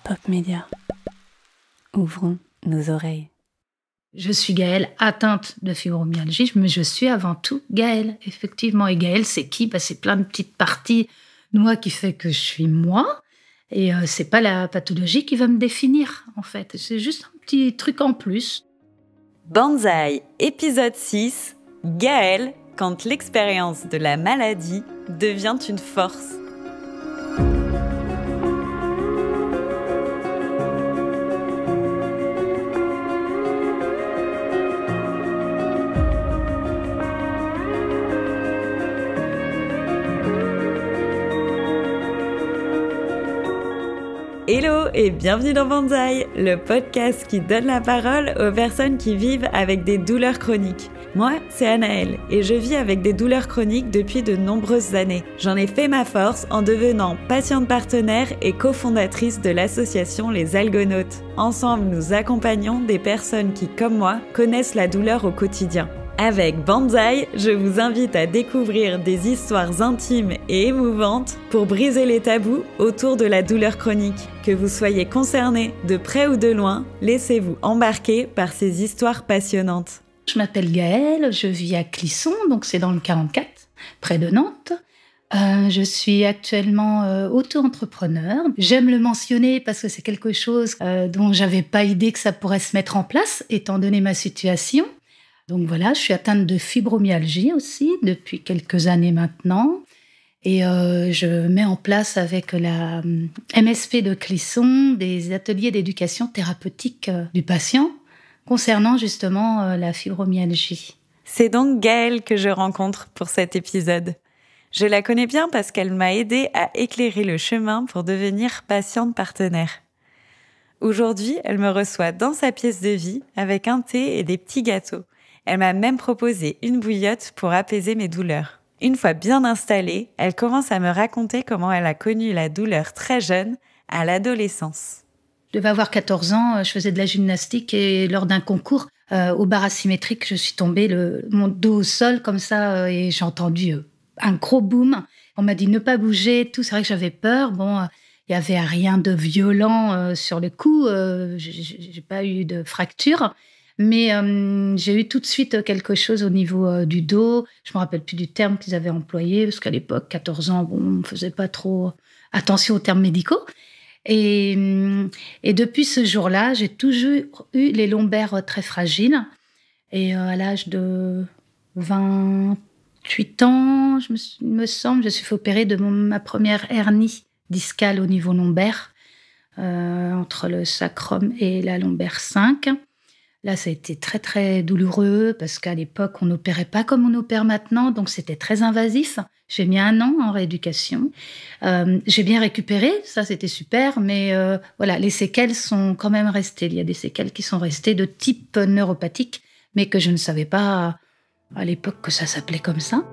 Pop Média. Ouvrons nos oreilles. Je suis Gaëlle, atteinte de fibromyalgie, mais je suis avant tout Gaëlle, effectivement. Et Gaëlle, c'est qui ? C'est plein de petites parties de moi qui fait que je suis moi. Et c'est pas la pathologie qui va me définir, en fait. C'est juste un petit truc en plus. Banzai, épisode 6. Gaëlle, quand l'expérience de la maladie devient une force. Hello et bienvenue dans Banzai, le podcast qui donne la parole aux personnes qui vivent avec des douleurs chroniques. Moi, c'est Anaëlle et je vis avec des douleurs chroniques depuis de nombreuses années. J'en ai fait ma force en devenant patiente partenaire et cofondatrice de l'association Les Algonautes. Ensemble, nous accompagnons des personnes qui, comme moi, connaissent la douleur au quotidien. Avec Banzai, je vous invite à découvrir des histoires intimes et émouvantes pour briser les tabous autour de la douleur chronique. Que vous soyez concerné de près ou de loin, laissez-vous embarquer par ces histoires passionnantes. Je m'appelle Gaëlle, je vis à Clisson, donc c'est dans le 44, près de Nantes. Je suis actuellement auto-entrepreneur. J'aime le mentionner parce que c'est quelque chose dont j'avais pas idée que ça pourrait se mettre en place, étant donné ma situation. Donc voilà, je suis atteinte de fibromyalgie aussi depuis quelques années maintenant. Et je mets en place avec la MSP de Clisson des ateliers d'éducation thérapeutique du patient concernant justement la fibromyalgie. C'est donc Gaëlle que je rencontre pour cet épisode. Je la connais bien parce qu'elle m'a aidée à éclairer le chemin pour devenir patiente partenaire. Aujourd'hui, elle me reçoit dans sa pièce de vie avec un thé et des petits gâteaux. Elle m'a même proposé une bouillotte pour apaiser mes douleurs. Une fois bien installée, elle commence à me raconter comment elle a connu la douleur très jeune, à l'adolescence. Je devais avoir 14 ans, je faisais de la gymnastique et lors d'un concours au bar asymétrique, je suis tombée mon dos au sol comme ça et j'ai entendu un gros boom. On m'a dit ne pas bouger, tout. C'est vrai que j'avais peur. Bon, il n'y avait rien de violent sur le coup. J'ai pas eu de fracture. Mais j'ai eu tout de suite quelque chose au niveau du dos. Je me rappelle plus du terme qu'ils avaient employé, parce qu'à l'époque, 14 ans, on ne faisait pas trop attention aux termes médicaux. Et depuis ce jour-là, j'ai toujours eu les lombaires très fragiles. Et à l'âge de 28 ans, me semble, je suis fait opérer de ma première hernie discale au niveau lombaire, entre le sacrum et la lombaire 5. Là, ça a été très, très douloureux parce qu'à l'époque, on n'opérait pas comme on opère maintenant, donc c'était très invasif. J'ai mis 1 an en rééducation. J'ai bien récupéré, ça c'était super, mais voilà, les séquelles sont quand même restées. Il y a des séquelles qui sont restées de type neuropathique, mais que je ne savais pas à l'époque que ça s'appelait comme ça.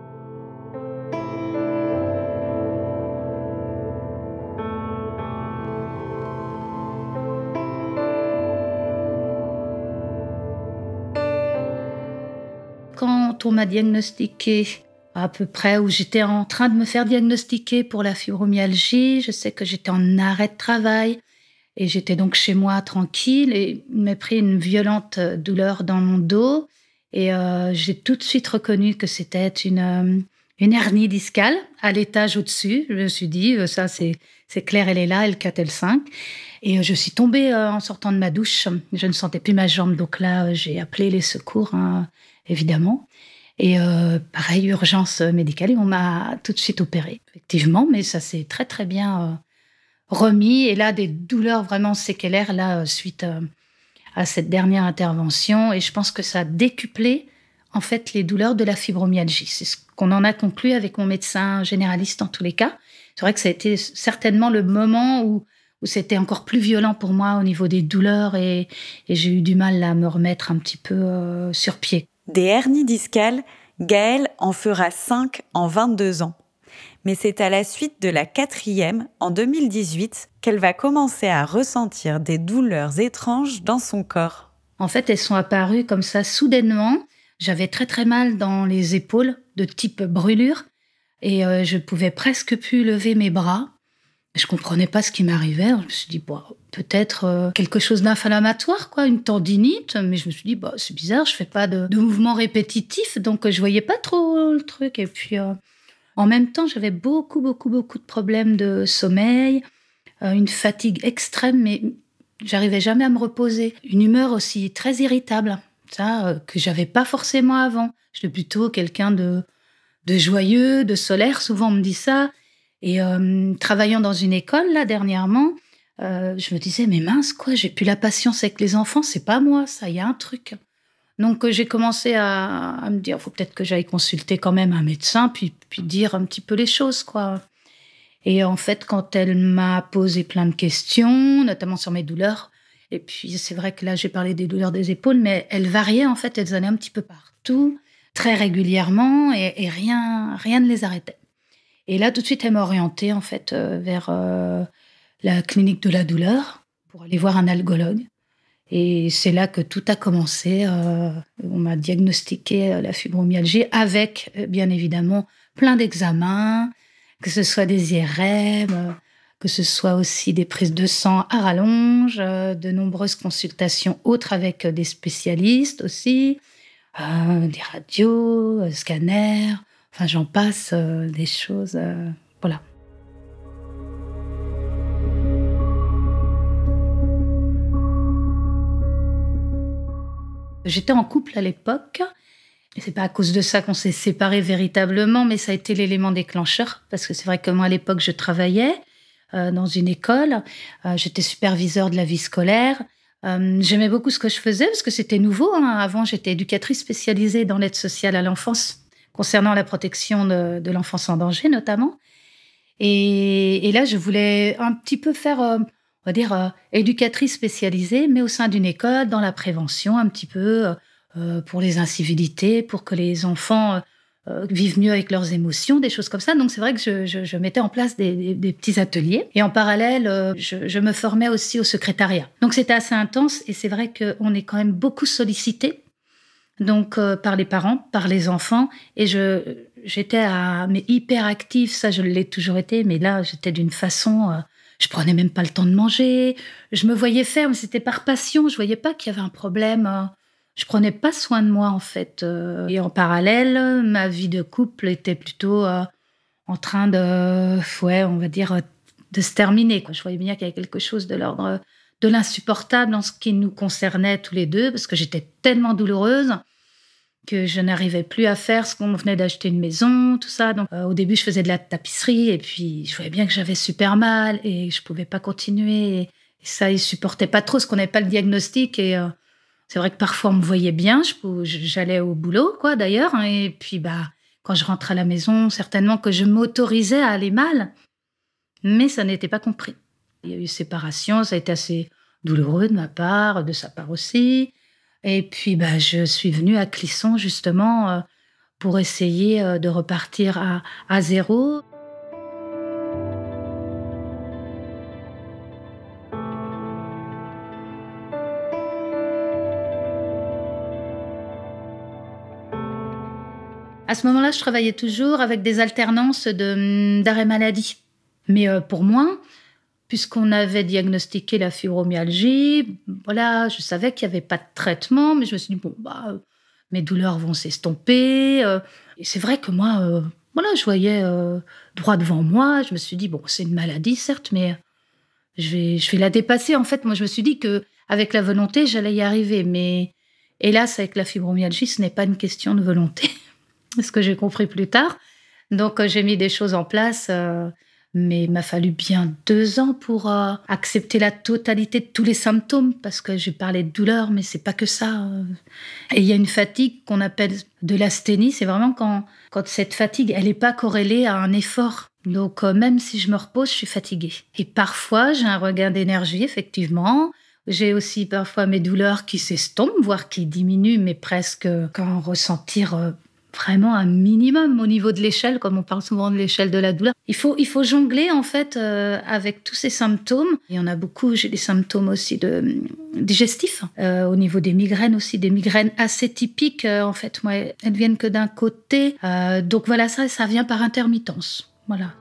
Quand on m'a diagnostiqué à peu près, où j'étais en train de me faire diagnostiquer pour la fibromyalgie, je sais que j'étais en arrêt de travail et j'étais donc chez moi tranquille et il m'a pris une violente douleur dans mon dos et j'ai tout de suite reconnu que c'était une hernie discale à l'étage au-dessus. Je me suis dit, ça c'est clair, elle est là, L4, L5. Et je suis tombée en sortant de ma douche. Je ne sentais plus ma jambe, donc là j'ai appelé les secours, évidemment. Et pareil, urgence médicale, et on m'a tout de suite opérée, effectivement, mais ça s'est très très bien remis. Et là, des douleurs vraiment séquelaires, là, suite à cette dernière intervention. Et je pense que ça a décuplé, en fait, les douleurs de la fibromyalgie. C'est ce qu'on en a conclu avec mon médecin généraliste en tous les cas. C'est vrai que ça a été certainement le moment où c'était encore plus violent pour moi au niveau des douleurs et j'ai eu du mal à me remettre un petit peu sur pied. Des hernies discales, Gaëlle en fera 5 en 22 ans. Mais c'est à la suite de la 4e, en 2018, qu'elle va commencer à ressentir des douleurs étranges dans son corps. En fait, elles sont apparues comme ça soudainement. J'avais très très mal dans les épaules, de type brûlure, et je pouvais presque plus lever mes bras. Je comprenais pas ce qui m'arrivait. Je me suis dit, bon, peut-être quelque chose d'inflammatoire, quoi, une tendinite. Mais je me suis dit, bah, c'est bizarre, je fais pas de mouvements répétitifs, donc je voyais pas trop le truc. Et puis, en même temps, j'avais beaucoup de problèmes de sommeil, une fatigue extrême, mais j'arrivais jamais à me reposer. Une humeur aussi très irritable, ça, que j'avais pas forcément avant. J'étais plutôt quelqu'un de joyeux, de solaire, souvent on me dit ça. Et travaillant dans une école, là, dernièrement, je me disais, mais mince, quoi, j'ai plus la patience avec les enfants, c'est pas moi, ça, il y a un truc. Donc j'ai commencé à me dire, faut peut-être que j'aille consulter quand même un médecin, puis dire un petit peu les choses, quoi. Et en fait, quand elle m'a posé plein de questions, notamment sur mes douleurs, et puis c'est vrai que là, j'ai parlé des douleurs des épaules, mais elles variaient, en fait, elles allaient un petit peu partout, très régulièrement, et rien ne les arrêtait. Et là, tout de suite, elle m'a orientée, en fait, vers la clinique de la douleur, pour aller voir un algologue. Et c'est là que tout a commencé. On m'a diagnostiqué la fibromyalgie avec, bien évidemment, plein d'examens, que ce soit des IRM, que ce soit aussi des prises de sang à rallonge, de nombreuses consultations autres avec des spécialistes aussi, des radios, scanners, enfin j'en passe, des choses, voilà. J'étais en couple à l'époque. Et c'est pas à cause de ça qu'on s'est séparés véritablement, mais ça a été l'élément déclencheur. Parce que c'est vrai que moi, à l'époque, je travaillais dans une école. J'étais superviseur de la vie scolaire. J'aimais beaucoup ce que je faisais parce que c'était nouveau. Avant, j'étais éducatrice spécialisée dans l'aide sociale à l'enfance, concernant la protection de l'enfance en danger, notamment. Et là, je voulais un petit peu faire, on va dire, éducatrice spécialisée, mais au sein d'une école, dans la prévention, un petit peu... pour les incivilités, pour que les enfants vivent mieux avec leurs émotions, des choses comme ça. Donc c'est vrai que je mettais en place des petits ateliers. Et en parallèle, je me formais aussi au secrétariat. Donc c'était assez intense et c'est vrai qu'on est quand même beaucoup sollicité donc par les parents, par les enfants. Et j'étais mais hyper active, ça je l'ai toujours été, mais là j'étais d'une façon... je prenais même pas le temps de manger. Je me voyais faire, mais c'était par passion. Je voyais pas qu'il y avait un problème... Je prenais pas soin de moi, en fait. Et en parallèle, ma vie de couple était plutôt en train on va dire, de se terminer, quoi. Je voyais bien qu'il y avait quelque chose de l'ordre de l'insupportable en ce qui nous concernait tous les deux, parce que j'étais tellement douloureuse que je n'arrivais plus à faire ce qu'on venait d'acheter une maison, tout ça. Donc, au début, je faisais de la tapisserie, et puis je voyais bien que j'avais super mal, et je pouvais pas continuer. Et ça, ils supportaient pas trop, parce qu'on n'avait pas le diagnostic, et... c'est vrai que parfois, on me voyait bien, j'allais au boulot, quoi, d'ailleurs. Et puis, quand je rentrais à la maison, certainement que je m'autorisais à aller mal. Mais ça n'était pas compris. Il y a eu séparation, ça a été assez douloureux de ma part, de sa part aussi. Et puis, je suis venue à Clisson, justement, pour essayer de repartir à zéro. À ce moment-là, je travaillais toujours avec des alternances d'arrêt maladie. Mais pour moi, puisqu'on avait diagnostiqué la fibromyalgie, voilà, je savais qu'il n'y avait pas de traitement, mais je me suis dit, mes douleurs vont s'estomper. Et c'est vrai que moi, je voyais droit devant moi. Je me suis dit, c'est une maladie, certes, mais je vais la dépasser. En fait, moi, je me suis dit qu'avec la volonté, j'allais y arriver. Mais hélas, avec la fibromyalgie, ce n'est pas une question de volonté. Ce que j'ai compris plus tard. Donc, j'ai mis des choses en place, mais il m'a fallu bien 2 ans pour accepter la totalité de tous les symptômes, parce que j'ai parlé de douleur, mais c'est pas que ça. Et il y a une fatigue qu'on appelle de l'asthénie. C'est vraiment quand cette fatigue, elle n'est pas corrélée à un effort. Donc, même si je me repose, je suis fatiguée. Et parfois, j'ai un regain d'énergie, effectivement. J'ai aussi parfois mes douleurs qui s'estompent, voire qui diminuent, mais presque qu'en ressentir... vraiment un minimum au niveau de l'échelle, comme on parle souvent de l'échelle de la douleur. Il faut jongler, en fait, avec tous ces symptômes. Il y en a beaucoup. J'ai des symptômes aussi digestifs. Au niveau des migraines aussi, des migraines assez typiques. En fait, moi, elles viennent que d'un côté. Donc voilà, ça vient par intermittence. Voilà.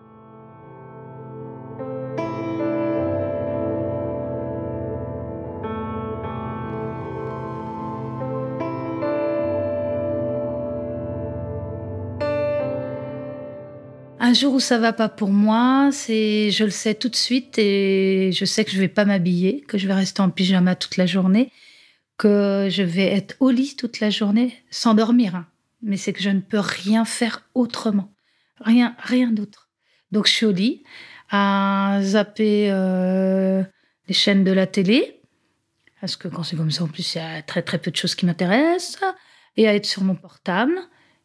Un jour où ça va pas pour moi, je le sais tout de suite et je sais que je vais pas m'habiller, que je vais rester en pyjama toute la journée, que je vais être au lit toute la journée sans dormir. Hein. Mais c'est que je ne peux rien faire autrement. Rien d'autre. Donc je suis au lit à zapper les chaînes de la télé, parce que quand c'est comme ça, en plus, il y a très très peu de choses qui m'intéressent, et à être sur mon portable,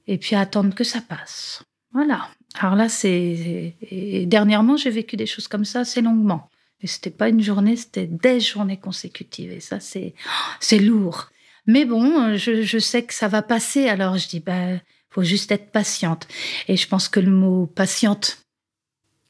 et puis à attendre que ça passe. Voilà. Alors là, et dernièrement, j'ai vécu des choses comme ça assez longuement. Et c'était pas une journée, c'était des journées consécutives. Et ça, c'est lourd. Mais bon, je sais que ça va passer. Alors je dis, faut juste être patiente. Et je pense que le mot patiente,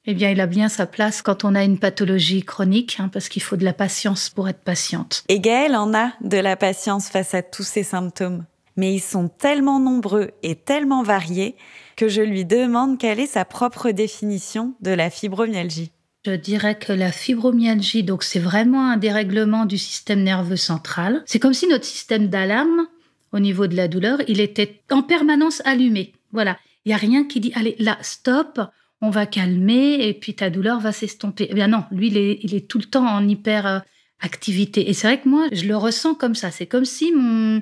eh bien, il a bien sa place quand on a une pathologie chronique, hein, parce qu'il faut de la patience pour être patiente. Et Gaëlle en a de la patience face à tous ces symptômes. Mais ils sont tellement nombreux et tellement variés que je lui demande quelle est sa propre définition de la fibromyalgie. Je dirais que la fibromyalgie, donc c'est vraiment un dérèglement du système nerveux central. C'est comme si notre système d'alarme, au niveau de la douleur, il était en permanence allumé. Voilà, il n'y a rien qui dit « Allez, là, stop !» on va calmer et puis ta douleur va s'estomper. Eh bien non, lui, il est tout le temps en hyper activité. Et c'est vrai que moi, je le ressens comme ça. C'est comme si mon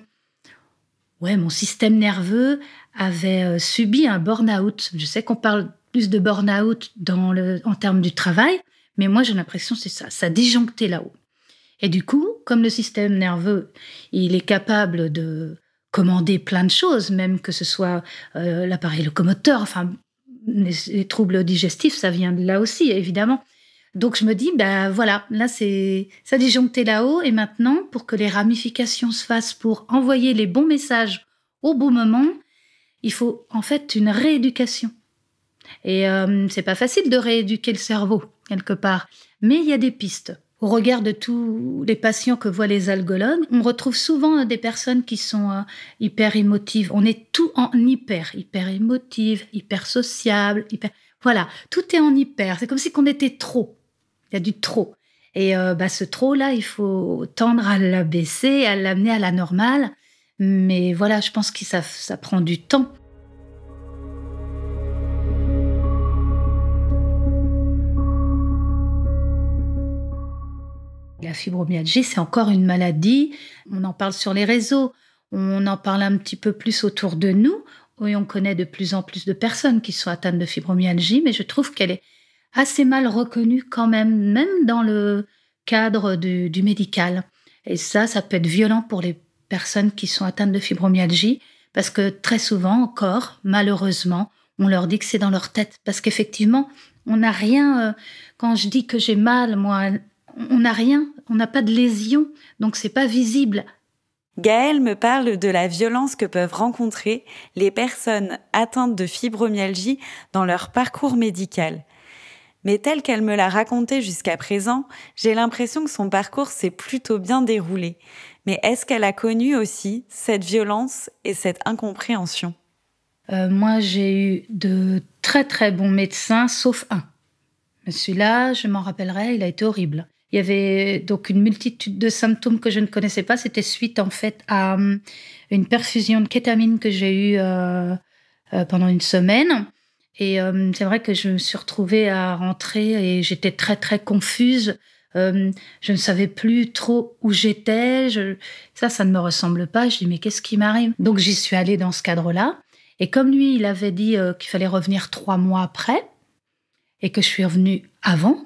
système nerveux avait subi un burn-out. Je sais qu'on parle plus de burn-out en termes du travail, mais moi, j'ai l'impression que c'est ça. Ça a disjoncté là-haut. Et du coup, comme le système nerveux, il est capable de commander plein de choses, même que ce soit l'appareil locomoteur, enfin, les troubles digestifs, ça vient de là aussi, évidemment. Donc, je me dis, voilà, là, ça a disjoncté là-haut. Et maintenant, pour que les ramifications se fassent pour envoyer les bons messages au bon moment, il faut en fait une rééducation. Et c'est pas facile de rééduquer le cerveau, quelque part. Mais il y a des pistes. Au regard de tous les patients que voient les algologues, on retrouve souvent des personnes qui sont hyper émotives. On est tout en hyper émotive, hyper sociable, Voilà, tout est en hyper. C'est comme si qu'on était trop. Il y a du trop. Et ce trop-là, il faut tendre à l'abaisser, à l'amener à la normale. Mais voilà, je pense que ça prend du temps. La fibromyalgie, c'est encore une maladie. On en parle sur les réseaux, on en parle un petit peu plus autour de nous, et on connaît de plus en plus de personnes qui sont atteintes de fibromyalgie, mais je trouve qu'elle est assez mal reconnue quand même dans le cadre du médical. Et ça peut être violent pour les personnes qui sont atteintes de fibromyalgie, parce que très souvent encore, malheureusement, on leur dit que c'est dans leur tête. Parce qu'effectivement, on n'a rien... quand je dis que j'ai mal, moi... On n'a rien, on n'a pas de lésion, donc c'est pas visible. Gaëlle me parle de la violence que peuvent rencontrer les personnes atteintes de fibromyalgie dans leur parcours médical. Mais tel qu'elle me l'a raconté jusqu'à présent, j'ai l'impression que son parcours s'est plutôt bien déroulé. Mais est-ce qu'elle a connu aussi cette violence et cette incompréhension ? Moi, j'ai eu de très très bons médecins, sauf un. Celui-là, je m'en rappellerai, il a été horrible. Il y avait donc une multitude de symptômes que je ne connaissais pas. C'était suite, en fait, à une perfusion de kétamine que j'ai eue pendant une semaine. Et c'est vrai que je me suis retrouvée à rentrer et j'étais très, très confuse. Je ne savais plus trop où j'étais. Ça ne me ressemble pas. Je dis, mais qu'est-ce qui m'arrive ? Donc, j'y suis allée dans ce cadre-là. Et comme lui, il avait dit qu'il fallait revenir 3 mois après et que je suis revenue avant,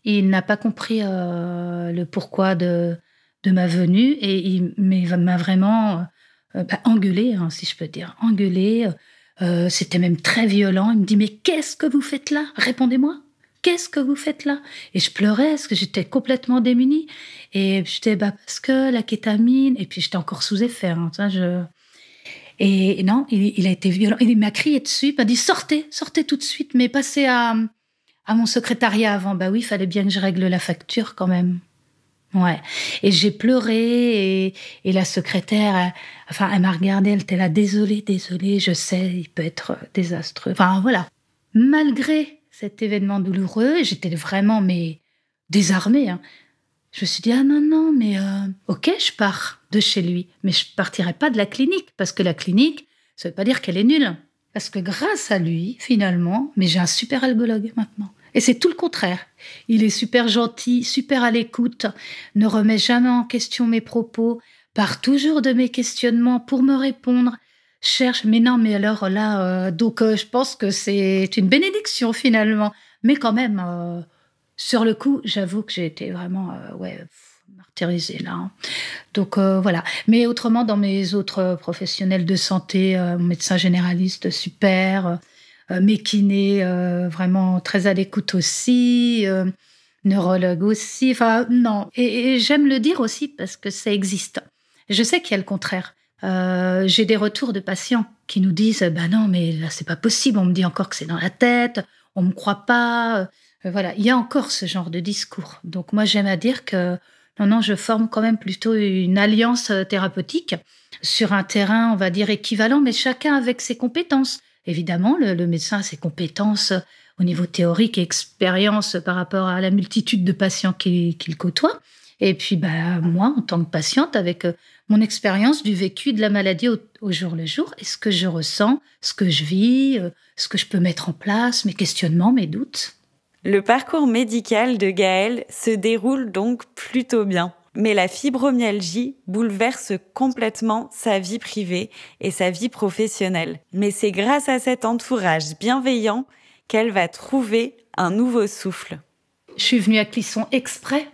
il n'a pas compris le pourquoi de ma venue et il m'a vraiment engueulée, hein, si je peux dire. Engueulée. C'était même très violent. Il me dit, mais qu'est-ce que vous faites là ? Répondez-moi. Qu'est-ce que vous faites là ? Et je pleurais parce que j'étais complètement démunie. Et j'étais, parce que la kétamine... Et puis j'étais encore sous effet. Hein, Et non, il a été violent. Il m'a crié dessus. Il m'a dit, sortez tout de suite, mais passez à mon secrétariat avant. Oui, il fallait bien que je règle la facture quand même. Ouais. Et j'ai pleuré et la secrétaire, elle m'a regardée, elle était là, désolée, je sais, il peut être désastreux. Enfin, voilà. Malgré cet événement douloureux, j'étais vraiment, désarmée. Hein. Je me suis dit, non, mais ok, je pars de chez lui, mais je partirai pas de la clinique, parce que la clinique, ça veut pas dire qu'elle est nulle. Parce que grâce à lui, finalement, mais j'ai un super algologue maintenant. Et c'est tout le contraire. Il est super gentil, super à l'écoute, ne remet jamais en question mes propos, part toujours de mes questionnements pour me répondre, cherche. Mais non, mais alors là, je pense que c'est une bénédiction finalement. Mais quand même, sur le coup, j'avoue que j'ai été vraiment martyrisée là. Hein. Donc voilà. Mais autrement, dans mes autres professionnels de santé, médecin généraliste super, mes kinés vraiment très à l'écoute aussi, neurologue aussi. Enfin non. Et j'aime le dire aussi parce que ça existe. Je sais qu'il y a le contraire. J'ai des retours de patients qui nous disent bah non mais là c'est pas possible. On me dit encore que c'est dans la tête. On me croit pas. Voilà. Il y a encore ce genre de discours. Donc moi j'aime à dire que non, je forme quand même plutôt une alliance thérapeutique sur un terrain, on va dire, équivalent, mais chacun avec ses compétences. Évidemment, le médecin a ses compétences au niveau théorique et expérience par rapport à la multitude de patients qu'il côtoie. Et puis, moi, en tant que patiente, avec mon expérience du vécu de la maladie au jour le jour, et ce que je ressens, ce que je vis, ce que je peux mettre en place, mes questionnements, mes doutes. Le parcours médical de Gaëlle se déroule donc plutôt bien. Mais la fibromyalgie bouleverse complètement sa vie privée et sa vie professionnelle. Mais c'est grâce à cet entourage bienveillant qu'elle va trouver un nouveau souffle. Je suis venue à Clisson exprès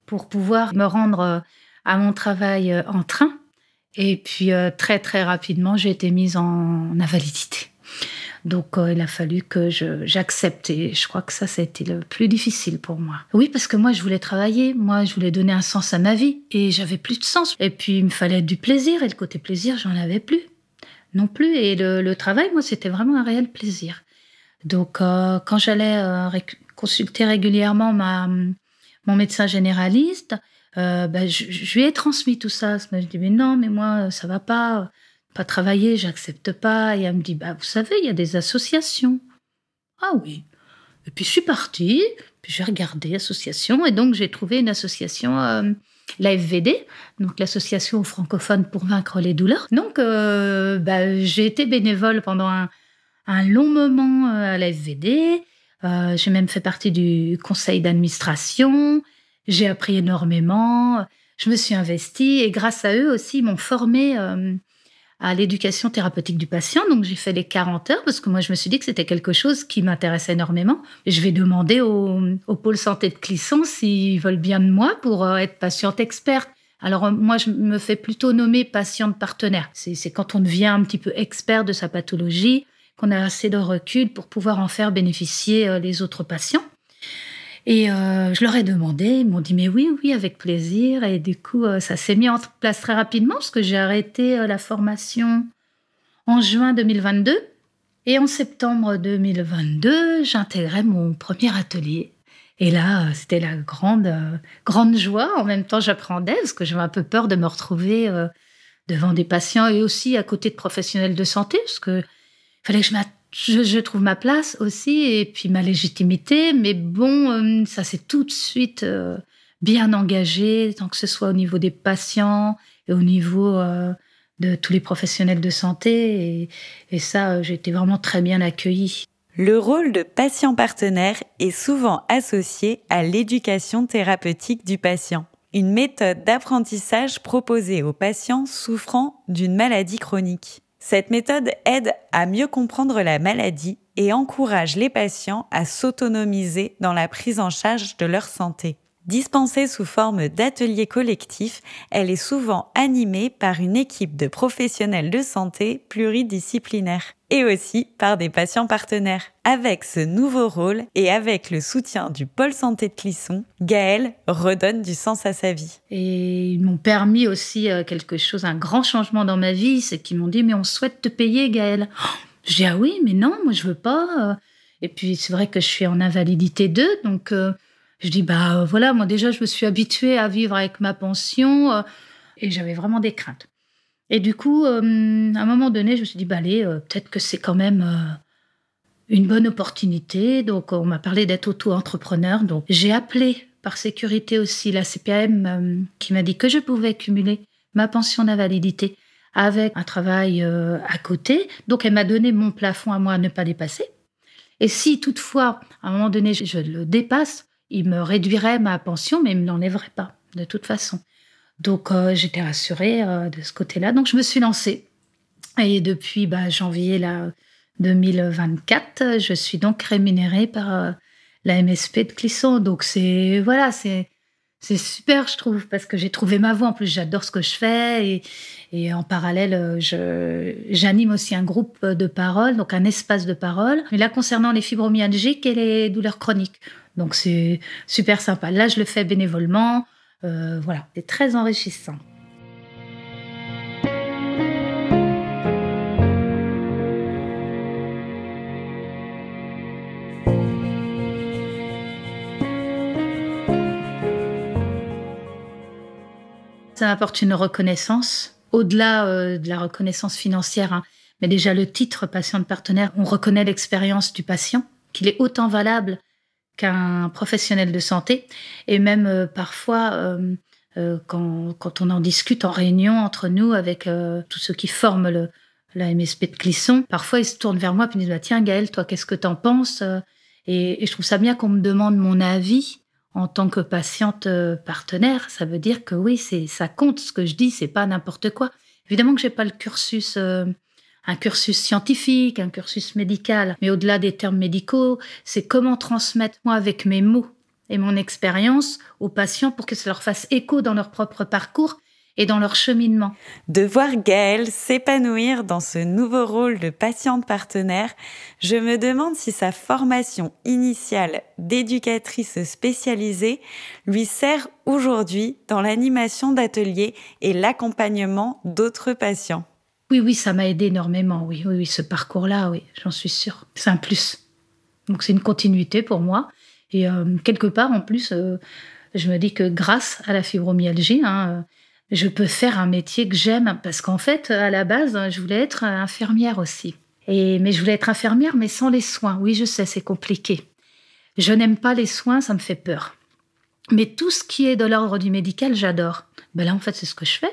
pour pouvoir me rendre à mon travail en train. Et puis très très rapidement, j'ai été mise en invalidité. Donc, il a fallu que j'accepte. Et je crois que ça a été le plus difficile pour moi. Oui, parce que moi, je voulais travailler. Moi, je voulais donner un sens à ma vie. Et j'avais plus de sens. Et puis, il me fallait du plaisir. Et le côté plaisir, j'en avais plus. Non plus. Et le travail, moi, c'était vraiment un réel plaisir. Donc, quand j'allais consulter régulièrement mon médecin généraliste, je lui ai transmis tout ça. Je me dis, mais non, mais moi, ça va pas travailler, j'accepte pas. Et elle me dit, vous savez, il y a des associations. Ah oui. Et puis je suis partie, puis j'ai regardé association, et donc j'ai trouvé une association, l'AFVD, donc l'association francophone pour vaincre les douleurs. Donc j'ai été bénévole pendant un long moment à l'AFVD. J'ai même fait partie du conseil d'administration. J'ai appris énormément. Je me suis investie, et grâce à eux aussi, ils m'ont formée à l'éducation thérapeutique du patient. Donc, j'ai fait les 40 heures parce que moi, je me suis dit que c'était quelque chose qui m'intéressait énormément. Et je vais demander au pôle santé de Clisson s'ils veulent bien de moi pour être patiente experte. Alors, moi, je me fais plutôt nommer patiente partenaire. C'est quand on devient un petit peu expert de sa pathologie, qu'on a assez de recul pour pouvoir en faire bénéficier les autres patients. Et je leur ai demandé, ils m'ont dit « mais oui, avec plaisir ». Et du coup, ça s'est mis en place très rapidement parce que j'ai arrêté la formation en juin 2022. Et en septembre 2022, j'intégrais mon premier atelier. Et là, c'était la grande joie. En même temps, j'appréhendais parce que j'avais un peu peur de me retrouver devant des patients et aussi à côté de professionnels de santé parce qu'il fallait que je trouve ma place aussi et puis ma légitimité. Mais bon, ça s'est tout de suite bien engagé, tant que ce soit au niveau des patients et au niveau de tous les professionnels de santé. Et ça, j'ai été vraiment très bien accueillie. Le rôle de patient partenaire est souvent associé à l'éducation thérapeutique du patient, une méthode d'apprentissage proposée aux patients souffrant d'une maladie chronique. Cette méthode aide à mieux comprendre la maladie et encourage les patients à s'autonomiser dans la prise en charge de leur santé. Dispensée sous forme d'ateliers collectifs, elle est souvent animée par une équipe de professionnels de santé pluridisciplinaires et aussi par des patients partenaires. Avec ce nouveau rôle et avec le soutien du pôle santé de Clisson, Gaëlle redonne du sens à sa vie. Et ils m'ont permis aussi quelque chose, un grand changement dans ma vie, c'est qu'ils m'ont dit « mais on souhaite te payer, Gaëlle ». Je dis « ah oui, mais non, moi je veux pas ». Et puis c'est vrai que je suis en invalidité 2, donc je dis voilà, moi déjà je me suis habituée à vivre avec ma pension et j'avais vraiment des craintes. Et du coup, à un moment donné, je me suis dit allez, peut-être que c'est quand même une bonne opportunité. Donc on m'a parlé d'être auto-entrepreneur. Donc j'ai appelé par sécurité aussi la CPAM qui m'a dit que je pouvais cumuler ma pension d'invalidité avec un travail à côté. Donc, elle m'a donné mon plafond à moi à ne pas dépasser. Et si toutefois, à un moment donné, je le dépasse, il me réduirait ma pension, mais il ne me l'enlèverait pas, de toute façon. Donc, j'étais rassurée de ce côté-là. Donc, je me suis lancée. Et depuis janvier 2024, je suis donc rémunérée par la MSP de Clisson. Donc, c'est super, je trouve, parce que j'ai trouvé ma voie. En plus, j'adore ce que je fais. Et en parallèle, j'anime aussi un groupe de parole, donc un espace de parole. Mais là, concernant les fibromyalgiques et les douleurs chroniques. Donc, c'est super sympa. Là, je le fais bénévolement. C'est très enrichissant. Ça m'apporte une reconnaissance, au-delà de la reconnaissance financière, hein. Mais déjà le titre patient de partenaire, on reconnaît l'expérience du patient, qu'il est autant valable qu'un professionnel de santé. Et même parfois, quand on en discute en réunion entre nous avec tous ceux qui forment la MSP de Clisson, parfois ils se tournent vers moi et me disent tiens Gaëlle, toi qu'est-ce que t'en penses? Et je trouve ça bien qu'on me demande mon avis. En tant que patiente partenaire, ça veut dire que oui, ça compte ce que je dis, c'est pas n'importe quoi. Évidemment que j'ai pas un cursus scientifique, un cursus médical, mais au-delà des termes médicaux, c'est comment transmettre moi avec mes mots et mon expérience aux patients pour que ça leur fasse écho dans leur propre parcours et dans leur cheminement. De voir Gaëlle s'épanouir dans ce nouveau rôle de patiente partenaire, je me demande si sa formation initiale d'éducatrice spécialisée lui sert aujourd'hui dans l'animation d'ateliers et l'accompagnement d'autres patients. Oui, ça m'a aidé énormément, oui, ce parcours-là, oui, j'en suis sûre. C'est un plus. Donc c'est une continuité pour moi. Et quelque part, en plus, je me dis que grâce à la fibromyalgie, je peux faire un métier que j'aime, parce qu'en fait, à la base, je voulais être infirmière aussi. Mais je voulais être infirmière, mais sans les soins. Oui, je sais, c'est compliqué. Je n'aime pas les soins, ça me fait peur. Mais tout ce qui est de l'ordre du médical, j'adore. Là, en fait, c'est ce que je fais.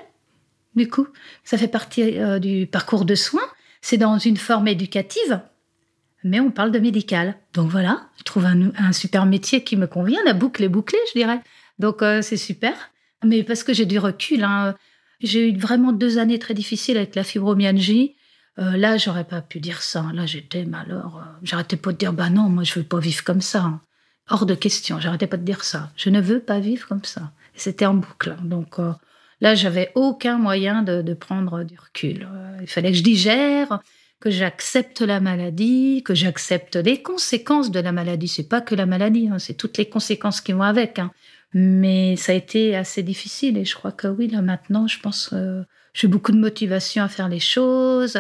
Du coup, ça fait partie du parcours de soins. C'est dans une forme éducative, mais on parle de médical. Donc voilà, je trouve un super métier qui me convient. La boucle est bouclée, je dirais. Donc c'est super. Mais parce que j'ai du recul, j'ai eu vraiment 2 années très difficiles avec la fibromyalgie. Là, j'aurais pas pu dire ça. Là, j'arrêtais pas de dire, non, moi, je veux pas vivre comme ça. Hors de question, j'arrêtais pas de dire ça. Je ne veux pas vivre comme ça. Et c'était en boucle. Donc là, j'avais aucun moyen de prendre du recul. Il fallait que je digère, que j'accepte la maladie, que j'accepte les conséquences de la maladie. C'est pas que la maladie, c'est toutes les conséquences qui vont avec. Mais ça a été assez difficile et je crois que oui, là maintenant, je pense j'ai beaucoup de motivation à faire les choses.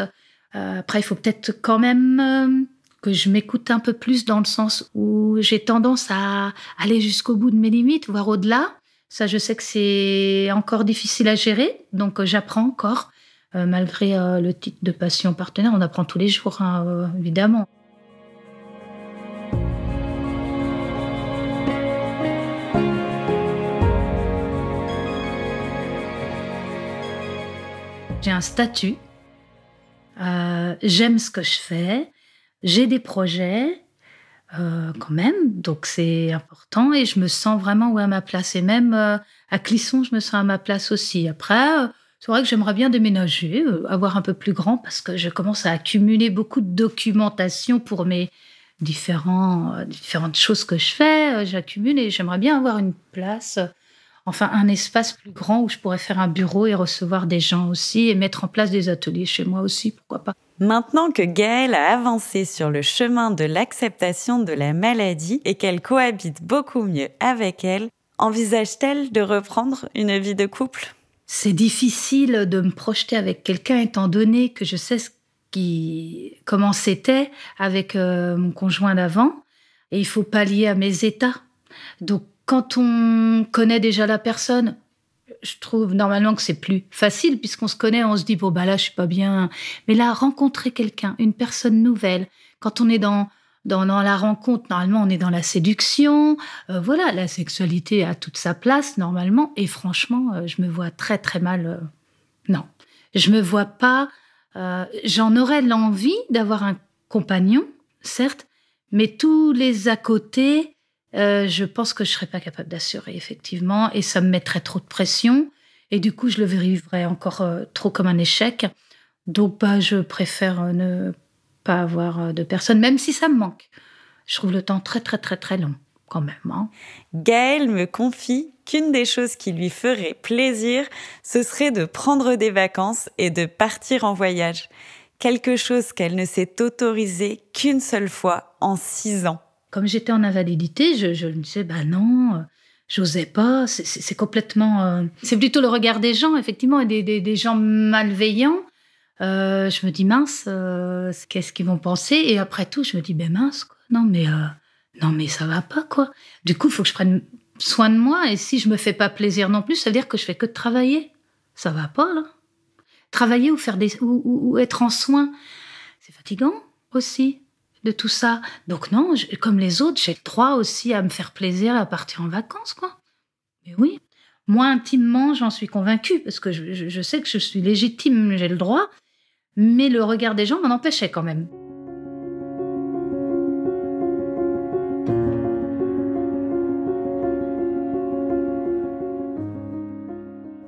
Après, il faut peut-être quand même que je m'écoute un peu plus dans le sens où j'ai tendance à aller jusqu'au bout de mes limites, voire au-delà. Ça, je sais que c'est encore difficile à gérer, donc j'apprends encore. Malgré le titre de patient partenaire, on apprend tous les jours, évidemment. J'ai un statut, j'aime ce que je fais, j'ai des projets quand même, donc c'est important et je me sens vraiment à ma place. Et même à Clisson, je me sens à ma place aussi. Après, c'est vrai que j'aimerais bien déménager, avoir un peu plus grand parce que je commence à accumuler beaucoup de documentation pour mes différentes choses que je fais. J'accumule et j'aimerais bien avoir une place... un espace plus grand où je pourrais faire un bureau et recevoir des gens aussi et mettre en place des ateliers chez moi aussi, pourquoi pas. Maintenant que Gaëlle a avancé sur le chemin de l'acceptation de la maladie et qu'elle cohabite beaucoup mieux avec elle, envisage-t-elle de reprendre une vie de couple ? C'est difficile de me projeter avec quelqu'un étant donné que je sais comment c'était avec mon conjoint d'avant et il faut pallier à mes états. Donc, quand on connaît déjà la personne, je trouve normalement que c'est plus facile puisqu'on se connaît, on se dit là je suis pas bien. Mais là, rencontrer quelqu'un, une personne nouvelle, quand on est dans la rencontre, normalement on est dans la séduction. La sexualité a toute sa place normalement. Et franchement, je me vois très très mal. Non, Je me vois pas... j'en aurais l'envie d'avoir un compagnon, certes, mais tous les à côté, je pense que je serais pas capable d'assurer, effectivement, et ça me mettrait trop de pression, et du coup, je le vivrais encore trop comme un échec. Donc, je préfère ne pas avoir de personne, même si ça me manque. Je trouve le temps très, très, très, très long, quand même. Hein. Gaëlle me confie qu'une des choses qui lui ferait plaisir, ce serait de prendre des vacances et de partir en voyage. Quelque chose qu'elle ne s'est autorisée qu'une seule fois en 6 ans. Comme j'étais en invalidité, je me disais, non, j'osais pas. C'est complètement... c'est plutôt le regard des gens, effectivement, et des gens malveillants. Je me dis, mince, qu'est-ce qu'ils vont penser? Et après tout, je me dis, mince, quoi. Non, mais ça va pas, quoi. Du coup, il faut que je prenne soin de moi. Et si je me fais pas plaisir non plus, ça veut dire que je fais que de travailler. Ça va pas, là. Travailler ou faire ou être en soins, c'est fatigant aussi, de tout ça. Donc non, comme les autres, j'ai le droit aussi à me faire plaisir, à partir en vacances, quoi. Mais oui. Moi, intimement, j'en suis convaincue, parce que je sais que je suis légitime, j'ai le droit, mais le regard des gens m'en empêchait quand même.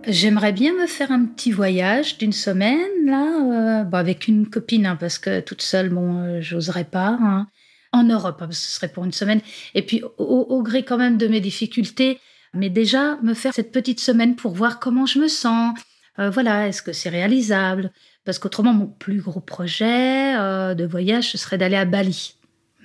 J'aimerais bien me faire un petit voyage d'une semaine, là, avec une copine, hein, parce que toute seule, j'oserais pas. Hein. En Europe, hein, ce serait pour une semaine. Et puis, au gré quand même de mes difficultés, mais déjà, me faire cette petite semaine pour voir comment je me sens. Est-ce que c'est réalisable? Parce qu'autrement, mon plus gros projet de voyage, ce serait d'aller à Bali.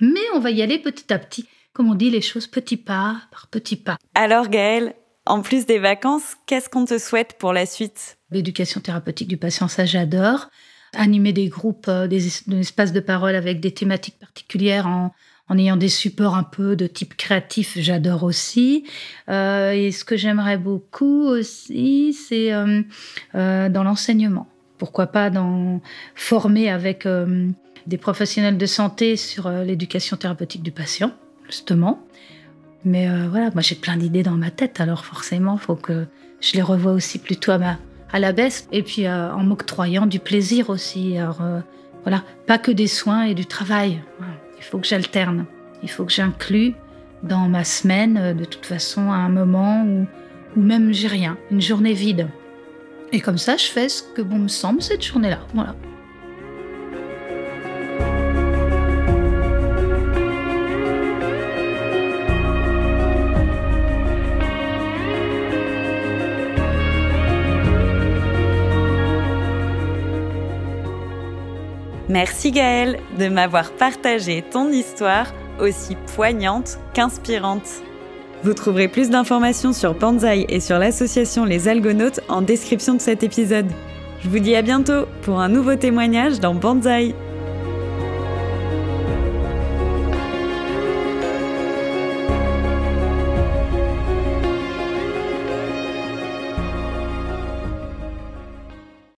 Mais on va y aller petit à petit. Comme on dit, les choses petit pas par petit pas. Alors Gaëlle, en plus des vacances, qu'est-ce qu'on te souhaite pour la suite? L'éducation thérapeutique du patient, ça j'adore. Animer des groupes, des espaces de parole avec des thématiques particulières en ayant des supports un peu de type créatif, j'adore aussi. Et ce que j'aimerais beaucoup aussi, c'est dans l'enseignement. Pourquoi pas former avec des professionnels de santé sur l'éducation thérapeutique du patient, justement. Mais moi j'ai plein d'idées dans ma tête, alors forcément, il faut que je les revoie aussi plutôt à la baisse, et puis en m'octroyant du plaisir aussi. Alors pas que des soins et du travail. Il faut que j'alterne, il faut que j'inclue dans ma semaine, de toute façon, à un moment où même j'ai rien, une journée vide. Et comme ça, je fais ce que bon me semble cette journée-là, voilà. Merci Gaëlle de m'avoir partagé ton histoire aussi poignante qu'inspirante. Vous trouverez plus d'informations sur Banzai et sur l'association Les Algonautes en description de cet épisode. Je vous dis à bientôt pour un nouveau témoignage dans Banzai.